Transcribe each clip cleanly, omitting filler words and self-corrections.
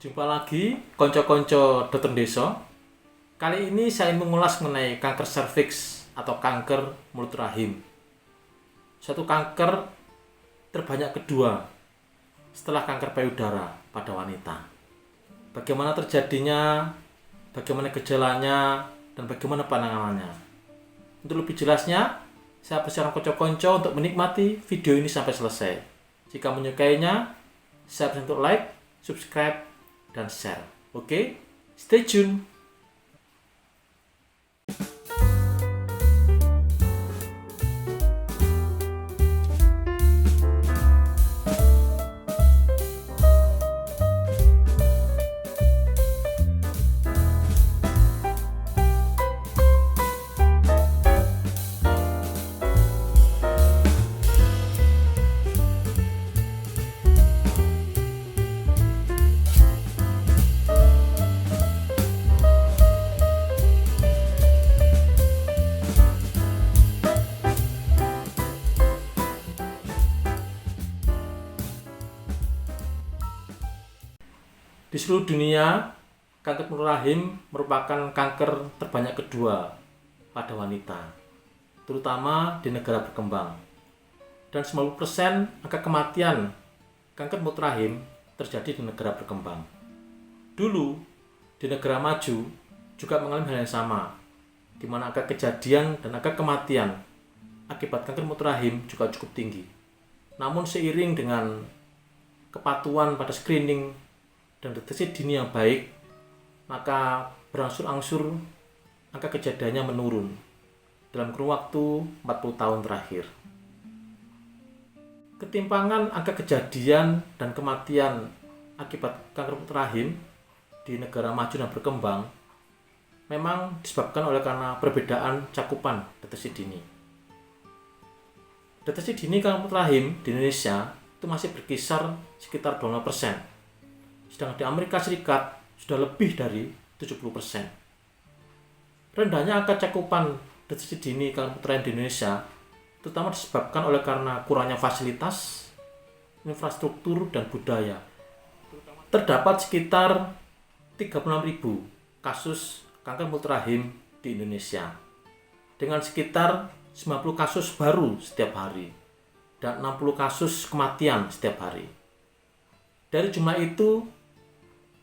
Jumpa lagi konco-konco dokter desa. Kali ini saya mengulas mengenai kanker serviks atau kanker mulut rahim. Suatu kanker terbanyak kedua setelah kanker payudara pada wanita. Bagaimana terjadinya, bagaimana gejalanya, dan bagaimana penanganannya. Untuk lebih jelasnya, saya persilakan konco-konco untuk menikmati video ini sampai selesai. Jika menyukainya, saya persilakan untuk like, subscribe, dan share. Oke, stay tune. Di seluruh dunia, kanker mulut rahim merupakan kanker terbanyak kedua pada wanita, terutama di negara berkembang. Dan 90% angka kematian kanker mulut rahim terjadi di negara berkembang. Dulu, di negara maju juga mengalami hal yang sama, di mana angka kejadian dan angka kematian akibat kanker mulut rahim juga cukup tinggi. Namun seiring dengan kepatuhan pada screening dan deteksi dini yang baik, maka berangsur-angsur angka kejadiannya menurun dalam kurun waktu 40 tahun terakhir. Ketimpangan angka kejadian dan kematian akibat kanker mulut rahim di negara maju dan berkembang memang disebabkan oleh karena perbedaan cakupan deteksi dini. Deteksi dini kanker mulut rahim di Indonesia itu masih berkisar sekitar 25%. Sedangkan di Amerika Serikat sudah lebih dari 70%. Rendahnya angka cakupan deteksi dini kanker mulut rahim di Indonesia terutama disebabkan oleh karena kurangnya fasilitas, infrastruktur, dan budaya. Terdapat sekitar 36.000 kasus kanker mulut rahim di Indonesia dengan sekitar 90 kasus baru setiap hari dan 60 kasus kematian setiap hari. Dari jumlah itu,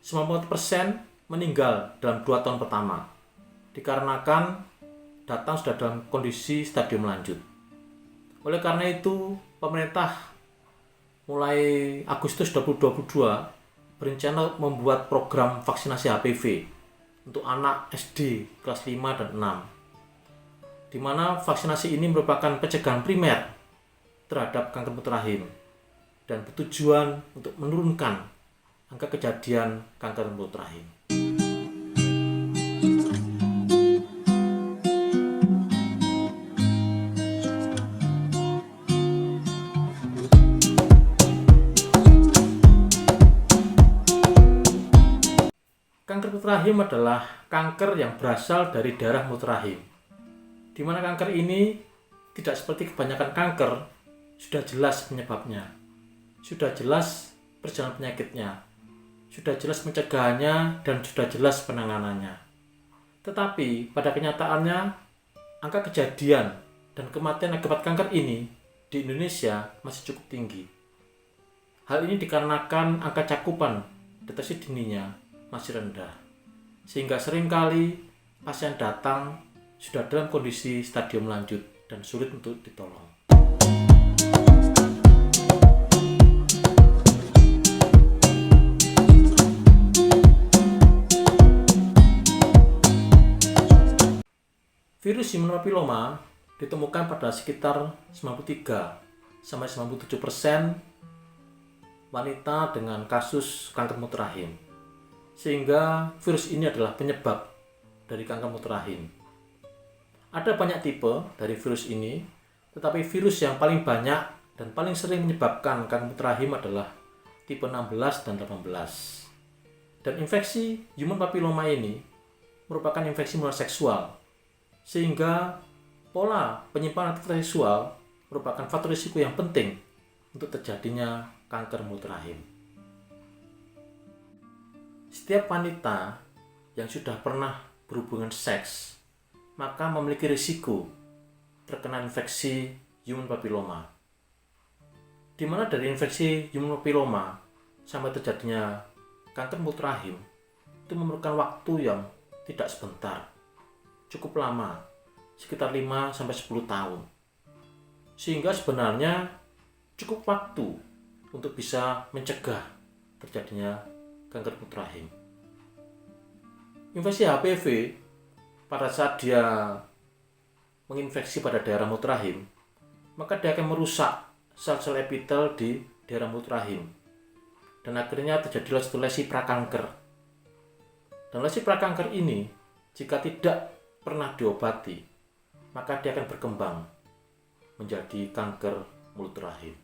90% meninggal dalam 2 tahun pertama, dikarenakan datang sudah dalam kondisi stadium lanjut. Oleh karena itu, pemerintah mulai Agustus 2022 berencana membuat program vaksinasi HPV untuk anak SD kelas 5 dan 6, di mana vaksinasi ini merupakan pencegahan primer terhadap kanker mulut rahim dan bertujuan untuk menurunkan angka kejadian kanker mulut rahim. Kanker mulut rahim adalah kanker yang berasal dari daerah mulut rahim, di mana kanker ini tidak seperti kebanyakan kanker sudah jelas penyebabnya, sudah jelas perjalanan penyakitnya, sudah jelas pencegahannya, dan sudah jelas penanganannya. Tetapi pada kenyataannya, angka kejadian dan kematian akibat kanker ini di Indonesia masih cukup tinggi. Hal ini dikarenakan angka cakupan deteksi dininya masih rendah, sehingga seringkali pasien datang sudah dalam kondisi stadium lanjut dan sulit untuk ditolong. Virus human papilloma ditemukan pada sekitar 93-97% wanita dengan kasus kanker mulut rahim, sehingga virus ini adalah penyebab dari kanker mulut rahim. Ada banyak tipe dari virus ini, tetapi virus yang paling banyak dan paling sering menyebabkan kanker mulut rahim adalah tipe 16 dan 18. Dan infeksi human papilloma ini merupakan infeksi menular seksual, sehingga pola penyimpanan aktivitas seksual merupakan faktor risiko yang penting untuk terjadinya kanker mulut rahim. Setiap wanita yang sudah pernah berhubungan seks maka memiliki risiko terkena infeksi human papilloma. Di mana dari infeksi human papilloma sampai terjadinya kanker mulut rahim itu memerlukan waktu yang tidak sebentar, cukup lama, sekitar 5-10 tahun. Sehingga sebenarnya cukup waktu untuk bisa mencegah terjadinya kanker mulut rahim. Infeksi HPV pada saat dia menginfeksi pada daerah mulut rahim, maka dia akan merusak sel-sel epitel di daerah mulut rahim. Dan akhirnya terjadilah suatu lesi prakanker. Dan lesi prakanker ini jika tidak pernah diobati, maka dia akan berkembang menjadi kanker mulut rahim.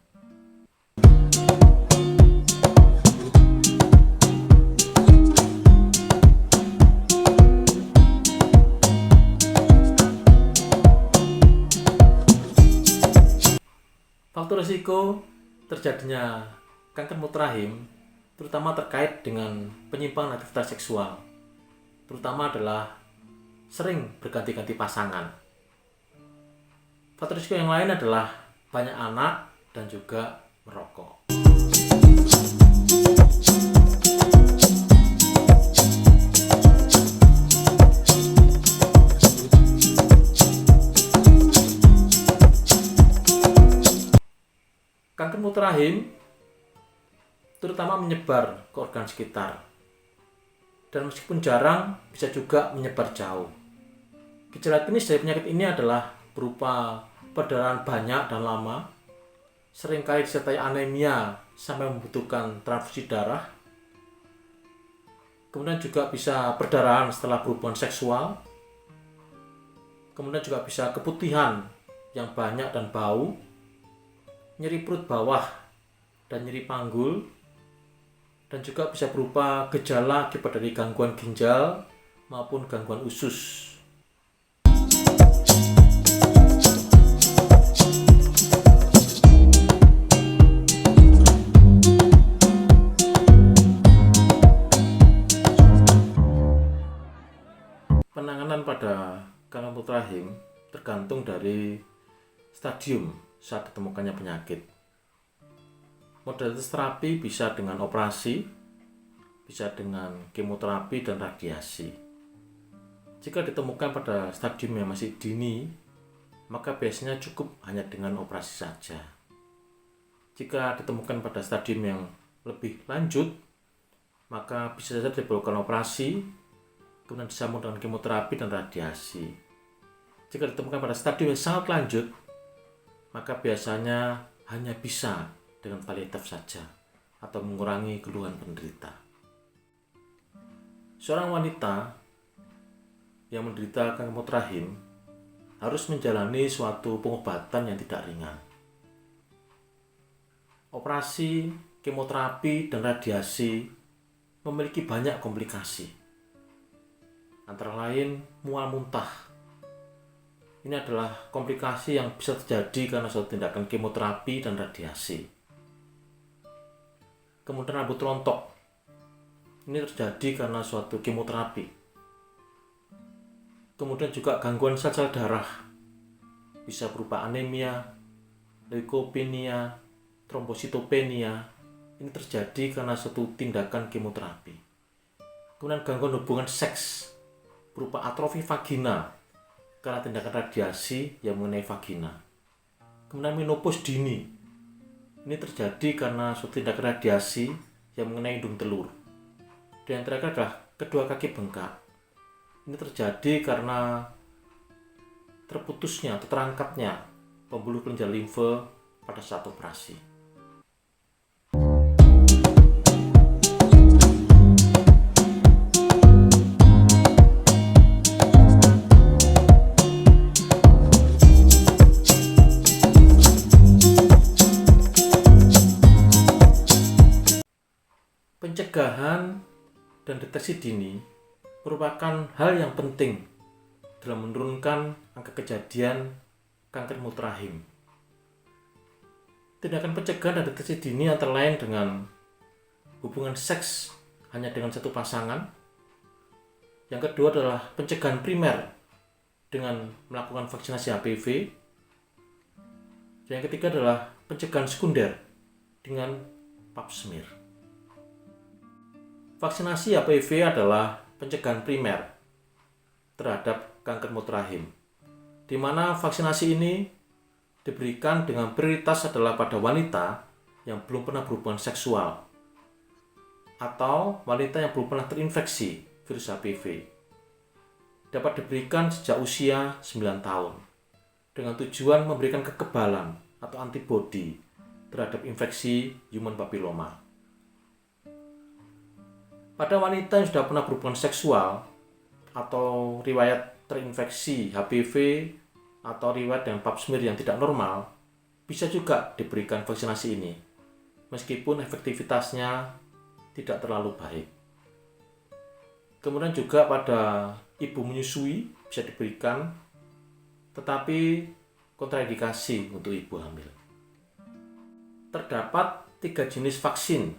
Faktor risiko terjadinya kanker mulut rahim terutama terkait dengan penyimpangan aktivitas seksual, terutama adalah sering berganti-ganti pasangan. Faktor risiko yang lain adalah banyak anak dan juga merokok. Kanker mulut rahim terutama menyebar ke organ sekitar, dan meskipun jarang bisa juga menyebar jauh. Gejala klinis dari penyakit ini adalah berupa perdarahan banyak dan lama, seringkali disertai anemia sampai membutuhkan transfusi darah. Kemudian juga bisa perdarahan setelah berhubungan seksual. Kemudian juga bisa keputihan yang banyak dan bau, nyeri perut bawah dan nyeri panggul, dan juga bisa berupa gejala akibat dari gangguan ginjal maupun gangguan usus. Penanganan pada kanker mulut rahim tergantung dari stadium saat ditemukannya penyakit. Modalitas terapi bisa dengan operasi, bisa dengan kemoterapi dan radiasi. Jika ditemukan pada stadium yang masih dini, maka biasanya cukup hanya dengan operasi saja. Jika ditemukan pada stadium yang lebih lanjut, maka bisa saja diperlukan operasi, kemudian disambung dengan kemoterapi dan radiasi. Jika ditemukan pada stadium yang sangat lanjut, maka biasanya hanya bisa dengan paliatif saja atau mengurangi keluhan penderita. Seorang wanita yang menderita kanker mulut rahim harus menjalani suatu pengobatan yang tidak ringan. Operasi, kemoterapi, dan radiasi memiliki banyak komplikasi. Antara lain mual muntah. Ini adalah komplikasi yang bisa terjadi karena suatu tindakan kemoterapi dan radiasi. Kemudian rambut rontok. Ini terjadi karena suatu kemoterapi. Kemudian juga gangguan sel-sel darah. Bisa berupa anemia, leukopenia, trombositopenia. Ini terjadi karena suatu tindakan kemoterapi. Kemudian gangguan hubungan seks berupa atrofi vagina karena tindakan radiasi yang mengenai vagina. Kemudian menopause dini. Ini terjadi karena suatu tindakan radiasi yang mengenai hidung telur. Di antara adalah kedua kaki bengkak. Ini terjadi karena terputusnya atau terangkatnya pembuluh kelenjar limfe pada saat operasi. Pencegahan dan deteksi dini merupakan hal yang penting dalam menurunkan angka kejadian kanker mulut rahim. Tindakan pencegahan dan deteksi dini antara lain dengan hubungan seks hanya dengan satu pasangan. Yang kedua adalah pencegahan primer dengan melakukan vaksinasi HPV. Yang ketiga adalah pencegahan sekunder dengan pap smear. Vaksinasi HPV adalah pencegahan primer terhadap kanker mulut rahim, di mana vaksinasi ini diberikan dengan prioritas adalah pada wanita yang belum pernah berhubungan seksual atau wanita yang belum pernah terinfeksi virus HPV. Dapat diberikan sejak usia 9 tahun dengan tujuan memberikan kekebalan atau antibodi terhadap infeksi human papilloma. Pada wanita yang sudah pernah berhubungan seksual atau riwayat terinfeksi HPV atau riwayat dengan pap smear yang tidak normal, bisa juga diberikan vaksinasi ini, meskipun efektivitasnya tidak terlalu baik. Kemudian juga pada ibu menyusui bisa diberikan, tetapi kontraindikasi untuk ibu hamil. Terdapat 3 jenis vaksin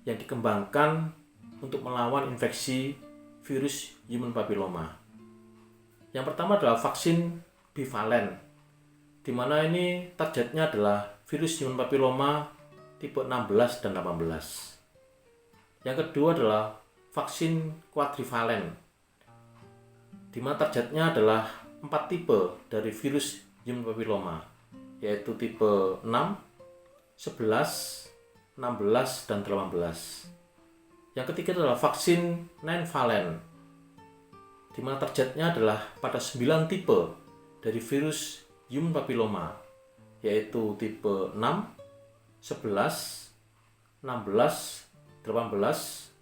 yang dikembangkan untuk melawan infeksi virus human papilloma. Yang pertama adalah vaksin bivalen, di mana ini targetnya adalah virus human papilloma tipe 16 dan 18. Yang kedua adalah vaksin quadrivalen, di mana targetnya adalah 4 tipe dari virus human papilloma, yaitu tipe 6, 11, 16, dan 18. Yang ketiga adalah vaksin 9-valent, di mana targetnya adalah pada 9 tipe dari virus human papilloma, yaitu tipe 6, 11, 16, 18,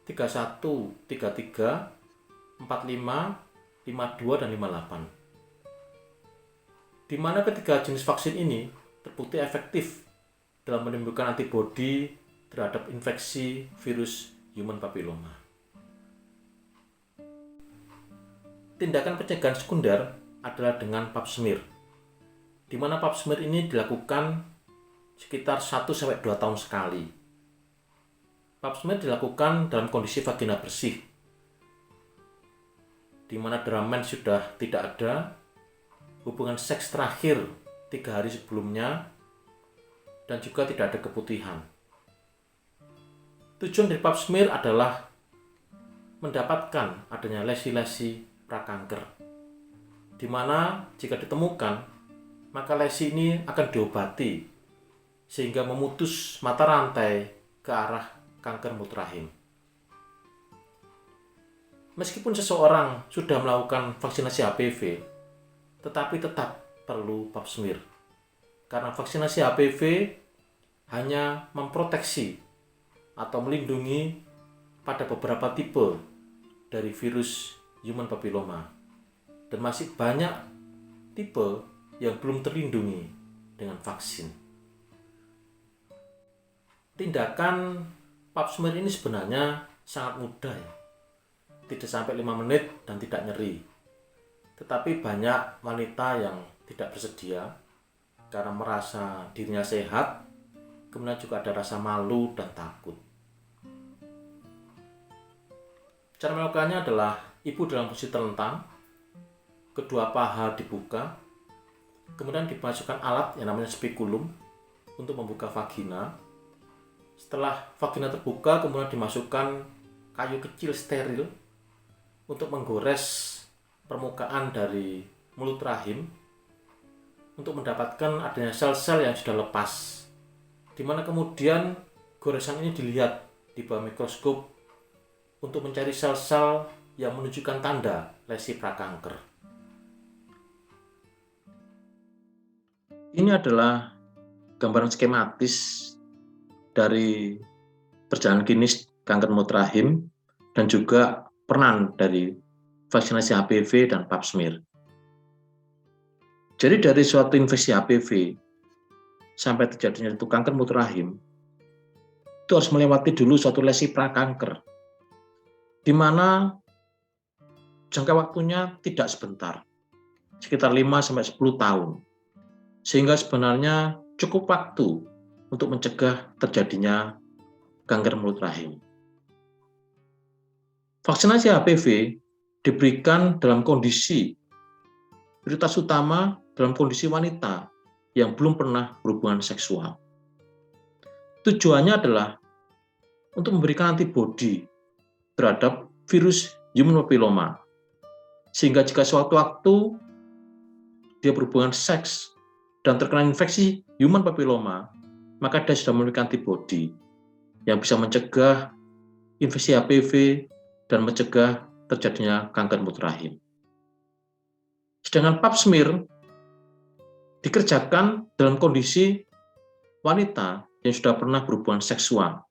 31, 33, 45, 52, dan 58. Di mana ketiga jenis vaksin ini terbukti efektif dalam menimbulkan antibodi terhadap infeksi virus human papilloma. Tindakan pencegahan sekunder adalah dengan pap smear, di mana pap smear ini dilakukan sekitar 1-2 tahun sekali. Pap smear dilakukan dalam kondisi vagina bersih, di mana Dramen sudah tidak ada, hubungan seks terakhir 3 hari sebelumnya, dan juga tidak ada keputihan. Tujuan dari pap smear adalah mendapatkan adanya lesi-lesi prakanker, di mana jika ditemukan, maka lesi ini akan diobati sehingga memutus mata rantai ke arah kanker mulut rahim. Meskipun seseorang sudah melakukan vaksinasi HPV, tetapi tetap perlu pap smear, karena vaksinasi HPV hanya memproteksi atau melindungi pada beberapa tipe dari virus human papilloma, dan masih banyak tipe yang belum terlindungi dengan vaksin. Tindakan pap smear ini sebenarnya sangat mudah ya. Tidak sampai 5 menit dan tidak nyeri. Tetapi banyak wanita yang tidak bersedia karena merasa dirinya sehat, kemudian juga ada rasa malu dan takut. Cara melakukannya adalah ibu dalam posisi terlentang, kedua paha dibuka, kemudian dimasukkan alat yang namanya spekulum untuk membuka vagina. Setelah vagina terbuka, kemudian dimasukkan kayu kecil steril untuk menggores permukaan dari mulut rahim untuk mendapatkan adanya sel-sel yang sudah lepas, di mana kemudian goresan ini dilihat di bawah mikroskop untuk mencari sel-sel yang menunjukkan tanda lesi prakanker. Ini adalah gambaran skematis dari perjalanan klinis kanker mulut rahim dan juga peran dari vaksinasi HPV dan pap smear. Jadi dari suatu infeksi HPV sampai terjadinya itu kanker mulut rahim, itu harus melewati dulu suatu lesi prakanker, di mana jangka waktunya tidak sebentar, sekitar 5-10 tahun, sehingga sebenarnya cukup waktu untuk mencegah terjadinya kanker mulut rahim. Vaksinasi HPV diberikan dalam kondisi prioritas utama dalam kondisi wanita yang belum pernah berhubungan seksual. Tujuannya adalah untuk memberikan antibodi terhadap virus human papilloma, sehingga jika sewaktu-waktu dia berhubungan seks dan terkena infeksi human papilloma, maka dia sudah memiliki antibodi yang bisa mencegah infeksi HPV dan mencegah terjadinya kanker mulut rahim. Sedangkan pap smear dikerjakan dalam kondisi wanita yang sudah pernah berhubungan seksual,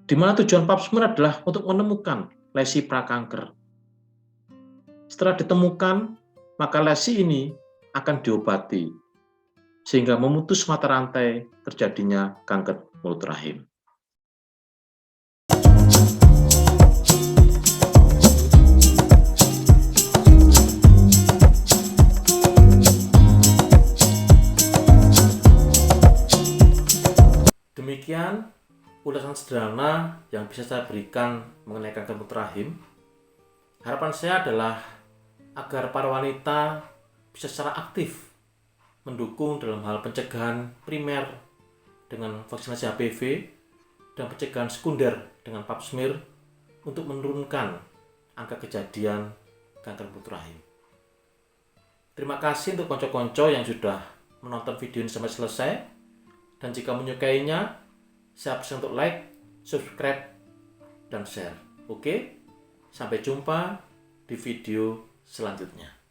di mana tujuan pap smear adalah untuk menemukan lesi prakanker. Setelah ditemukan, maka lesi ini akan diobati sehingga memutus mata rantai terjadinya kanker mulut rahim. Demikian ulasan sederhana yang bisa saya berikan mengenai kanker mulut rahim. Harapan saya adalah agar para wanita bisa secara aktif mendukung dalam hal pencegahan primer dengan vaksinasi HPV dan pencegahan sekunder dengan pap smear untuk menurunkan angka kejadian kanker mulut rahim. Terima kasih untuk konco-konco yang sudah menonton video ini sampai selesai. Dan jika menyukainya, saya pesan untuk like, subscribe, dan share. Oke? Sampai jumpa di video selanjutnya.